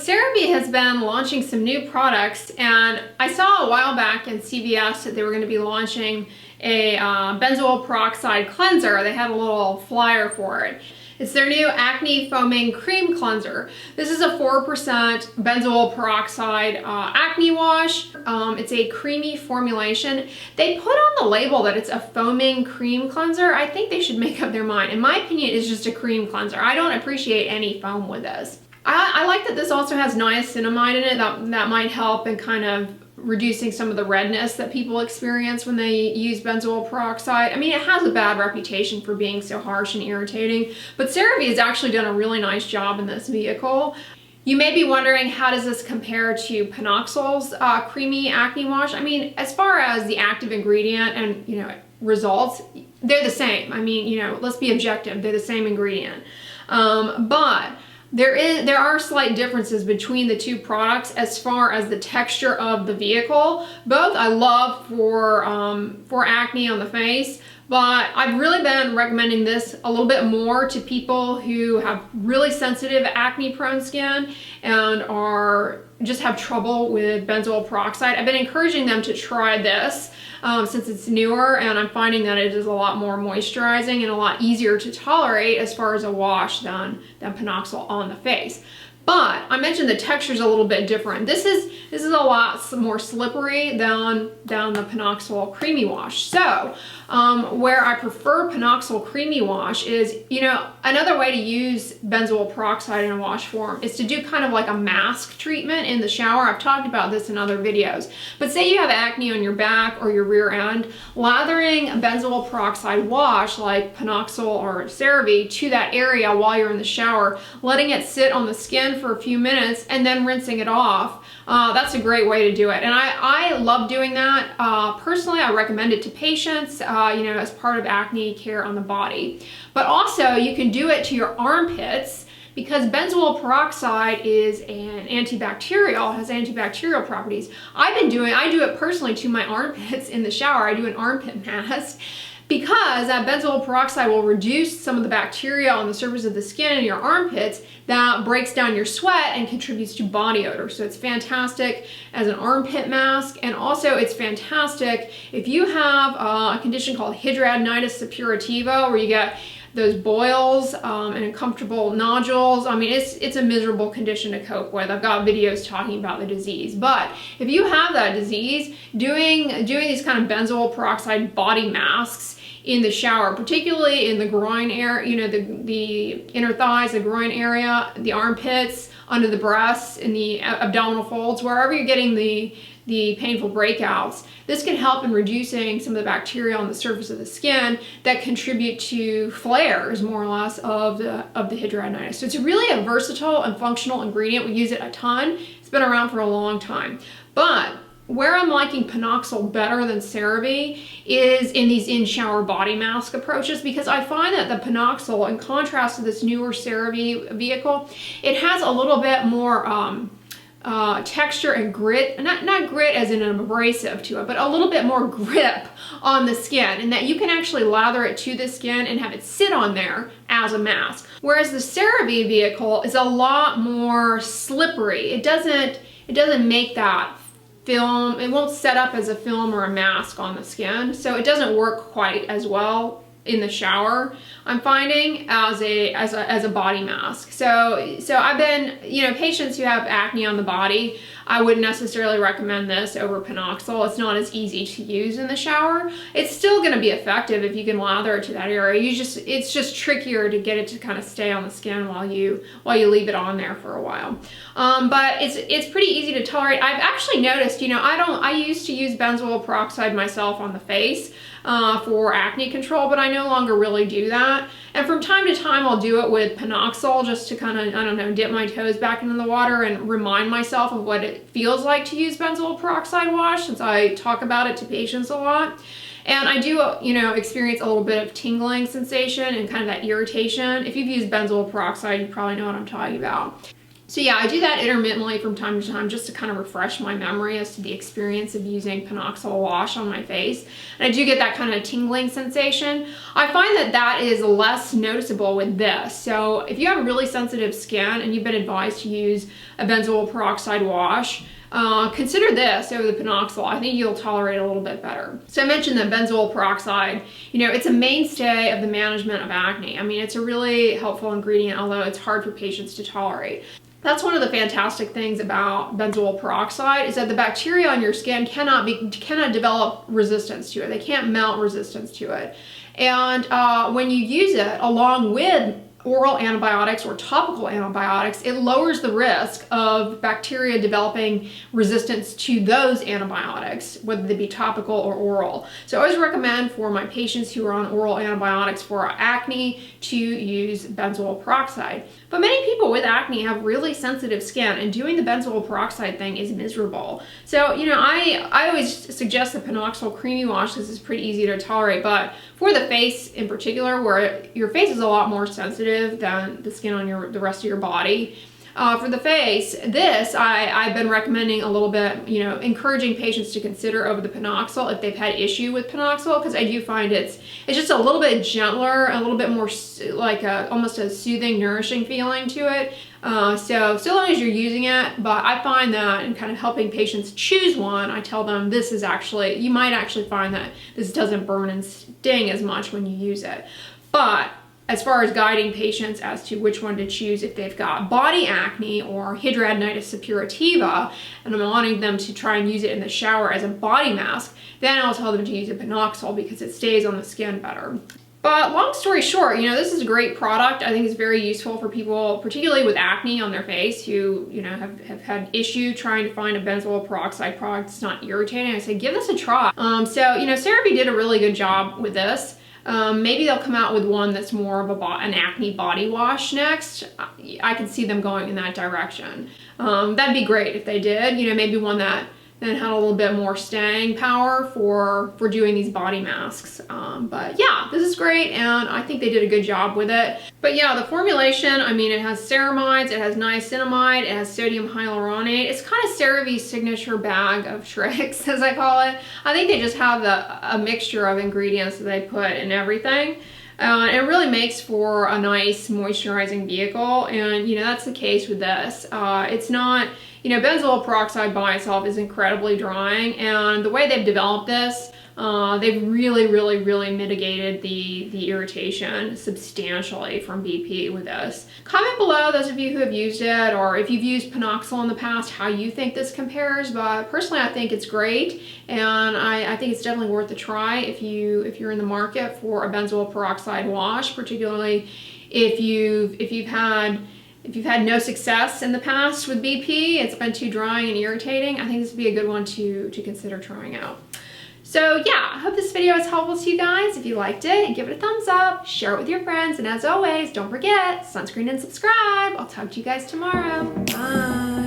Cerave has been launching some new products, and I saw a while back in CVS that they were going to be launching a benzoyl peroxide cleanser. They had a little flyer for it. It's their new acne foaming cream cleanser. This is a 4% benzoyl peroxide acne wash. It's a creamy formulation. They put on the label that it's a foaming cream cleanser. I think they should make up their mind. In my opinion, it's just a cream cleanser. I don't appreciate any foam with this. I like that this also has niacinamide in it. That might help in kind of reducing some of the redness that people experience when they use benzoyl peroxide. I mean, it has a bad reputation for being so harsh and irritating, but Cerave has actually done a really nice job in this vehicle. You may be wondering, how does this compare to PANOXYL's creamy acne wash? I mean, as far as the active ingredient and, results, they're the same. I mean, let's be objective. They're the same ingredient. But there are slight differences between the two products as far as the texture of the vehicle. Both I love for acne on the face, but I've really been recommending this a little bit more to people who have really sensitive acne prone skin and just have trouble with benzoyl peroxide. I've been encouraging them to try this since it's newer, and I'm finding that it is a lot more moisturizing and a lot easier to tolerate as far as a wash than PANOXYL on the face. But I mentioned the texture is a little bit different. This is a lot more slippery than the PANOXYL creamy wash. So where I prefer PANOXYL creamy wash is, another way to use benzoyl peroxide in a wash form is to do kind of like a mask treatment in the shower. I've talked about this in other videos. But say you have acne on your back or your rear end, lathering a benzoyl peroxide wash like PANOXYL or Cerave to that area while you're in the shower, letting it sit on the skin for a few minutes and then rinsing it off. That's a great way to do it, and I love doing that. Personally, I recommend it to patients, as part of acne care on the body. But also, you can do it to your armpits because benzoyl peroxide is an antibacterial, has antibacterial properties. I do it personally to my armpits in the shower. I do an armpit mask, because that benzoyl peroxide will reduce some of the bacteria on the surface of the skin in your armpits that breaks down your sweat and contributes to body odor. So it's fantastic as an armpit mask, and also it's fantastic if you have a condition called hidradenitis suppurativa, where you get those boils and uncomfortable nodules. I mean, it's a miserable condition to cope with. I've got videos talking about the disease. But if you have that disease, doing these kind of benzoyl peroxide body masks in the shower, particularly in the groin area, the inner thighs, the groin area, the armpits, under the breasts, in the abdominal folds, wherever you're getting the painful breakouts. This can help in reducing some of the bacteria on the surface of the skin that contribute to flares, more or less, of the hidradenitis. So it's really a versatile and functional ingredient. We use it a ton. It's been around for a long time. But where I'm liking PANOXYL better than Cerave is in these in-shower body mask approaches, because I find that the PANOXYL, in contrast to this newer Cerave vehicle, it has a little bit more texture and grit, not grit as in an abrasive to it, but a little bit more grip on the skin, and that you can actually lather it to the skin and have it sit on there as a mask. Whereas the Cerave vehicle is a lot more slippery. It doesn't make that film, it won't set up as a film or a mask on the skin, so it doesn't work quite as well in the shower, I'm finding, as a body mask. So I've been, patients who have acne on the body, I wouldn't necessarily recommend this over PANOXYL. It's not as easy to use in the shower. It's still going to be effective if you can lather it to that area. It's just trickier to get it to kind of stay on the skin while you leave it on there for a while. But it's pretty easy to tolerate. I've actually noticed, I used to use benzoyl peroxide myself on the face for acne control, but I no longer really do that. And from time to time, I'll do it with PANOXYL just to kind of, dip my toes back into the water and remind myself of what it feels like to use benzoyl peroxide wash, since I talk about it to patients a lot. And I do, experience a little bit of tingling sensation and kind of that irritation. If you've used benzoyl peroxide, you probably know what I'm talking about. So yeah, I do that intermittently from time to time just to kind of refresh my memory as to the experience of using PANOXYL wash on my face. And I do get that kind of tingling sensation. I find that that is less noticeable with this. So if you have really sensitive skin and you've been advised to use a benzoyl peroxide wash, consider this over the PANOXYL. I think you'll tolerate it a little bit better. So I mentioned that benzoyl peroxide, you know, it's a mainstay of the management of acne. I mean, it's a really helpful ingredient, although it's hard for patients to tolerate. That's one of the fantastic things about benzoyl peroxide is that the bacteria on your skin cannot develop resistance to it. They can't mount resistance to it. And when you use it along with oral antibiotics or topical antibiotics, it lowers the risk of bacteria developing resistance to those antibiotics, whether they be topical or oral. So I always recommend for my patients who are on oral antibiotics for acne to use benzoyl peroxide. But many people with acne have really sensitive skin, and doing the benzoyl peroxide thing is miserable. So, you know, I always suggest the PANOXYL creamy wash because it's pretty easy to tolerate, but for the face in particular, where your face is a lot more sensitive than the skin on the rest of your body, for the face, I've been recommending a little bit, you know, encouraging patients to consider over the PANOXYL if they've had issue with PANOXYL, because I do find it's just a little bit gentler, a little bit more like almost a soothing, nourishing feeling to it. So long as you're using it, but I find that in kind of helping patients choose one, I tell them this is actually, you might actually find that this doesn't burn and sting as much when you use it. But as far as guiding patients as to which one to choose if they've got body acne or hidradenitis suppurativa, and I'm wanting them to try and use it in the shower as a body mask, then I'll tell them to use a PANOXYL because it stays on the skin better. But long story short, you know, this is a great product. I think it's very useful for people, particularly with acne on their face, who, you know, have had issue trying to find a benzoyl peroxide product that's not irritating. I say, give this a try. So, you know, Cerave did a really good job with this. Maybe they'll come out with one that's more of an acne body wash next. I could see them going in that direction. That'd be great if they did. You know, maybe one that then had a little bit more staying power for doing these body masks. But yeah, this is great, and I think they did a good job with it. But yeah, the formulation, I mean, it has ceramides, it has niacinamide, it has sodium hyaluronate. It's kind of Cerave's signature bag of tricks, as I call it. I think they just have a mixture of ingredients that they put in everything. It really makes for a nice moisturizing vehicle, and you know, that's the case with this. It's not, you know, benzoyl peroxide by itself is incredibly drying, and the way they've developed this, they've really mitigated the irritation substantially from BP with this. Comment below, those of you who have used it, or if you've used PANOXYL in the past, how you think this compares. But personally, I think it's great, and I think it's definitely worth a try if you're in the market for a benzoyl peroxide wash, particularly if you've had no success in the past with BP, it's been too drying and irritating, I think this would be a good one to consider trying out. So yeah, I hope this video was helpful to you guys. If you liked it, give it a thumbs up, share it with your friends, and as always, don't forget, sunscreen and subscribe. I'll talk to you guys tomorrow. Bye.